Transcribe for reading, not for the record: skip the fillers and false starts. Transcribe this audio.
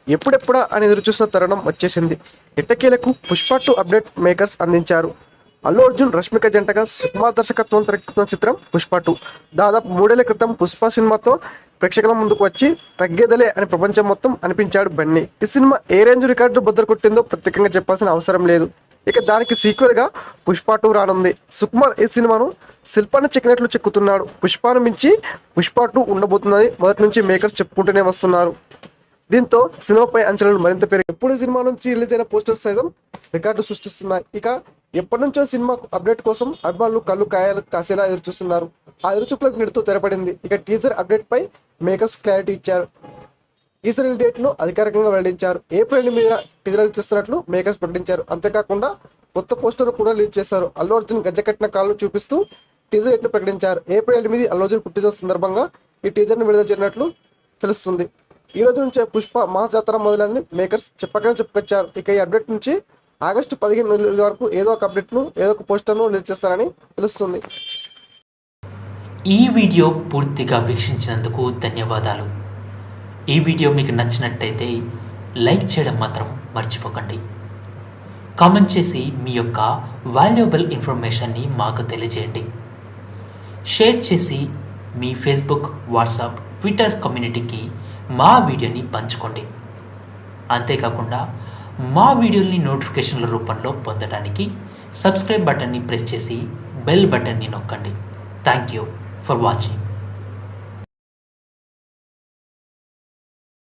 ఎప్పుడెప్పుడా అని ఎదురుచూసిన తరుణం వచ్చేసింది. ఎట్టకేలకు పుష్ప 2 అప్డేట్ మేకర్స్ అందించారు. అల్లు అర్జున్, రష్మిక జంటగా సుకుమార్ దర్శకత్వం తెరకెక్కుతున్న చిత్రం పుష్ప 2. దాదాపు 3 ఏళ్ల క్రితం పుష్ప సినిమాతో ప్రేక్షకుల ముందుకు వచ్చి తగ్గేదలే అని ప్రపంచం మొత్తం అనిపించాడు బన్నీ. ఈ సినిమా ఏ రేంజ్ రికార్డు బద్దలు కొట్టిందో ప్రత్యేకంగా చెప్పాల్సిన అవసరం లేదు. ఇక దానికి సీక్వెల్ గా పుష్ప 2 రానుంది. సుకుమార్ ఈ సినిమాను శిల్పాన్ని చెక్కినట్లు చెక్కుతున్నాడు. పుష్పను మించి పుష్ప 2 ఉండబోతుందని మొదటి నుంచి మేకర్స్ చెప్పుకుంటూనే వస్తున్నారు. దీంతో సినిమాపై అంచనాలు మరింత పెరిగాయి. ఎప్పుడు సినిమా నుంచి రిలీజ్ అయిన పోస్టర్స్ సైతం రికార్డు సృష్టిస్తున్నాయి. ఇక ఎప్పటి నుంచో సినిమా అప్డేట్ కోసం అభిమానులు కళ్ళు కాసేలా ఎదురుచూస్తున్నారు. ఆ ఎదురుచూపులకు నిడుతూ తెరపడింది. ఇక టీజర్ అప్డేట్ పై మేకర్స్ క్లారిటీ ఇచ్చారు. టీజర్ రిలీజ్ డేట్ ను అధికారికంగా వెల్లడించారు. ఏప్రిల్ 8 టీజర్ రిలీజ్ చేస్తున్నట్లు మేకర్స్ ప్రకటించారు. అంతేకాకుండా కొత్త పోస్టర్ కూడా రిలీజ్ చేశారు. అల్లు అర్జున్ గజ్జకట్టిన కాళ్ళు చూపిస్తూ టీజర్ డేట్ ను ప్రకటించారు. ఏప్రిల్ 8 అల్లు అర్జున్ పుట్టినరోజు సందర్భంగా ఈ టీజర్ ను విడుదల చేయనున్నట్లు తెలుస్తుంది. ఈ రోజు నుంచే పుష్ప మహాజాతర మొదలైందని మేకర్స్ చెప్పుకొచ్చారు. ఇక ఈ అప్డేట్ నుంచి ఆగస్టు 15 వరకు ఏదో ఒక అప్డేట్ ను ఏదో ఒక పోస్టర్ ను రిలీజ్ చేస్తారని తెలుస్తుంది. ఈ వీడియో పూర్తిగా వీక్షించినందుకు ధన్యవాదాలు. ఈ వీడియో మీకు నచ్చినట్టయితే లైక్ చేయడం మాత్రం మర్చిపోకండి. కామెంట్ చేసి మీ యొక్క వాల్యుబుల్ ఇన్ఫర్మేషన్ని మాకు తెలియజేయండి. షేర్ చేసి మీ ఫేస్బుక్, వాట్సాప్, ట్విట్టర్ కమ్యూనిటీకి మా వీడియోని పంచుకోండి. అంతేకాకుండా మా వీడియోని నోటిఫికేషన్ల రూపంలో పొందడానికి సబ్స్క్రైబ్ బటన్ని ప్రెస్ చేసి బెల్ బటన్ని నొక్కండి. Thank you for watching.